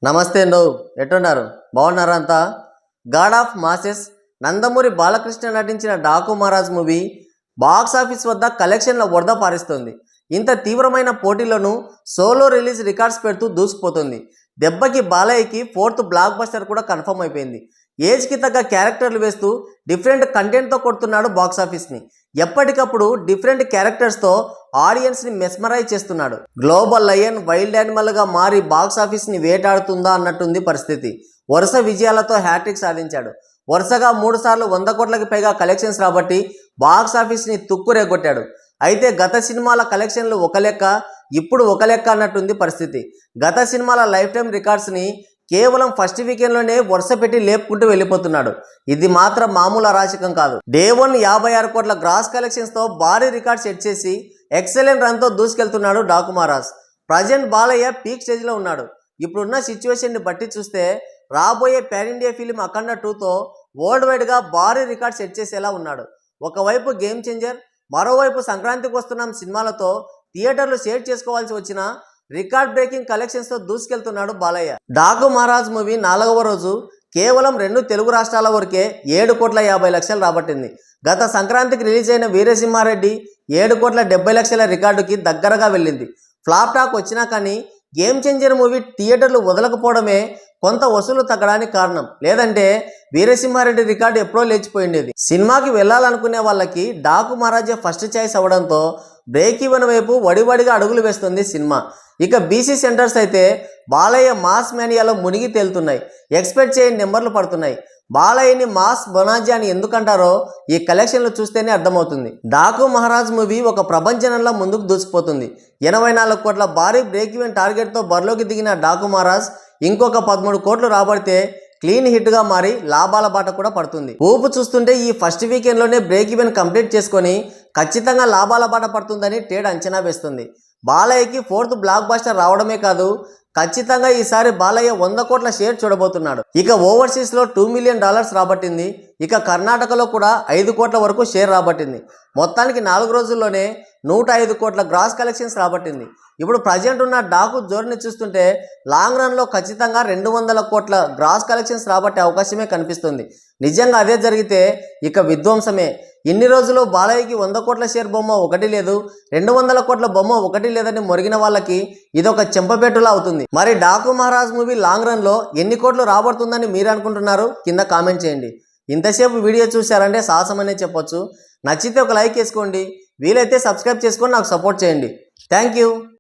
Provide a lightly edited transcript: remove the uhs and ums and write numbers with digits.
నమస్తే అండి, ఎట్టున్నారు? బాగున్నారా అంతా? God of masses Nandamuri Balakrishna నటించిన Daaku Maharaaj movie box office వద్ద కలెక్షన్ల వరద పారిస్తుంది. ఇంత తీవ్రమైన పోటీలను సోలో రిలీజ్ రికార్డ్స్ పెడుతూ దూసుకుపోతుంది. దెబ్బకి బాలయ్యకి 4th బ్లాక్ బస్టర్ కూడా కన్ఫర్మ్ అయిపోయింది. ఏజ్కి తగ్గ క్యారెక్టర్లు వేస్తూ డిఫరెంట్ కంటెంట్తో కొడుతున్నాడు బాక్స్ ఆఫీస్ని. ఎప్పటికప్పుడు డిఫరెంట్ క్యారెక్టర్స్తో ఆడియన్స్ని మెస్మరైజ్ చేస్తున్నాడు. గ్లోబల్ లయన్ వైల్డ్ యానిమల్గా మారి బాక్స్ ఆఫీస్ని వేటాడుతుందా అన్నట్టుంది పరిస్థితి. వరుస విజయాలతో హ్యాట్రిక్ సాధించాడు. వరుసగా 3 సార్లు 100 కోట్లకి పైగా కలెక్షన్స్ రాబట్టి బాక్స్ ఆఫీస్ని తుక్కురేగొట్టాడు. అయితే గత సినిమాల కలెక్షన్లు ఒక లెక్క, ఇప్పుడు ఒక లెక్క అన్నట్టుంది పరిస్థితి. గత సినిమాల లైఫ్ టైం రికార్డ్స్ని కేవలం ఫస్ట్ వీకెండ్లోనే వరుస పెట్టి లేపుకుంటూ వెళ్ళిపోతున్నాడు. ఇది మాత్రం మామూలు అరాచకం కాదు. డే 1 56 కోట్ల గ్రాస్ కలెక్షన్స్తో భారీ రికార్డ్ సెట్ చేసి ఎక్సలెంట్ రన్తో దూసుకెళ్తున్నాడు డాకు మహారాజ్. ప్రజెంట్ బాలయ్య పీక్ స్టేజ్లో ఉన్నాడు. ఇప్పుడున్న సిచ్యువేషన్ని బట్టి చూస్తే రాబోయే పాన్ ఇండియా ఫిలిం అఖండ 2తో వరల్డ్ వైడ్గా భారీ రికార్డ్ సెట్ చేసేలా ఉన్నాడు. ఒకవైపు గేమ్ చేంజర్, మరోవైపు సంక్రాంతికి వస్తున్నాం సినిమాలతో థియేటర్లు షేర్ చేసుకోవాల్సి వచ్చిన రికార్డ్ బ్రేకింగ్ కలెక్షన్స్తో దూసుకెళ్తున్నాడు బాలయ్య. డాకు మహారాజ్ మూవీ 4వ రోజు కేవలం 2 తెలుగు రాష్ట్రాల వరకే 7,50,00,000 రాబట్టింది. గత సంక్రాంతికి రిలీజ్ అయిన వీరసింహారెడ్డి 7,70,00,000 రికార్డుకి దగ్గరగా వెళ్ళింది. ఫ్లాప్ టాక్ వచ్చినా కానీ గేమ్ చేంజర్ మూవీ థియేటర్లు వదలకపోవడమే కొంత వసూలు తగ్గడానికి కారణం. లేదంటే వీరసింహారెడ్డి రికార్డు ఎప్పుడో లేచిపోయిండేది. సినిమాకి వెళ్ళాలనుకునే వాళ్ళకి డాకు మహారాజే ఫస్ట్ చాయిస్ అవ్వడంతో బ్రేక్ ఈవెన్ వైపు వడివడిగా అడుగులు వేస్తుంది సినిమా. ఇక బీసీ సెంటర్స్ అయితే బాలయ్య మాస్ మేనియాలో మునిగి తేలుతున్నాయి. ఎక్స్పెక్ట్ చేయని నెంబర్లు పడుతున్నాయి. బాలయ్యని మాస్ బొనాజా అని ఎందుకంటారో ఈ కలెక్షన్లు చూస్తేనే అర్థమవుతుంది. డాకు మహారాజ్ మూవీ ఒక ప్రపంచంలో ముందుకు దూసుకుపోతుంది. 84 కోట్ల భారీ బ్రేక్ ఈవెన్ టార్గెట్తో బరిలోకి దిగిన డాకు మహారాజ్ ఇంకొక 13 కోట్లు రాబడితే క్లీన్ హిట్గా మారి లాభాల బాట కూడా పడుతుంది. ఊపు చూస్తుంటే ఈ ఫస్ట్ వీకెండ్లోనే బ్రేక్ ఈవెన్ కంప్లీట్ చేసుకొని ఖచ్చితంగా లాభాల బాట పడుతుందని ట్రేడ్ అంచనా వేస్తుంది. బాలయ్యకి 4th బ్లాక్ బస్టర్ రావడమే కాదు, ఖచ్చితంగా ఈసారి బాలయ్య 100 కోట్ల షేర్ చూడబోతున్నాడు. ఇక ఓవర్సీస్లో $2 మిలియన్ రాబట్టింది. ఇక కర్ణాటకలో కూడా 5 కోట్ల వరకు షేర్ రాబట్టింది. మొత్తానికి 4 రోజుల్లోనే 105 కోట్ల గ్రాస్ కలెక్షన్స్ రాబట్టింది. ఇప్పుడు ప్రజెంట్ ఉన్న డాకు జోరుని చూస్తుంటే లాంగ్ రన్లో ఖచ్చితంగా 200 కోట్ల గ్రాస్ కలెక్షన్స్ రాబట్టే అవకాశమే కనిపిస్తుంది. నిజంగా అదే జరిగితే ఇక విధ్వంసమే. ఇన్ని రోజులు బాలయ్యకి 100 కోట్ల షేర్ బొమ్మ ఒకటి లేదు, 200 కోట్ల బొమ్మ ఒకటి లేదని మొరిగిన వాళ్ళకి ఇదొక చెంపపెట్టులా అవుతుంది. మరి డాకు మహారాజ్ మూవీ లాంగ్ రన్లో ఎన్ని కోట్లు రాబడుతుందని మీరు అనుకుంటున్నారు? కింద కామెంట్ చేయండి. ఇంతసేపు వీడియో చూశారంటే సాహసం అనే చెప్పొచ్చు. నచ్చితే ఒక లైక్ వేసుకోండి, వీలైతే సబ్స్క్రైబ్ చేసుకొని నాకు సపోర్ట్ చేయండి. Thank you.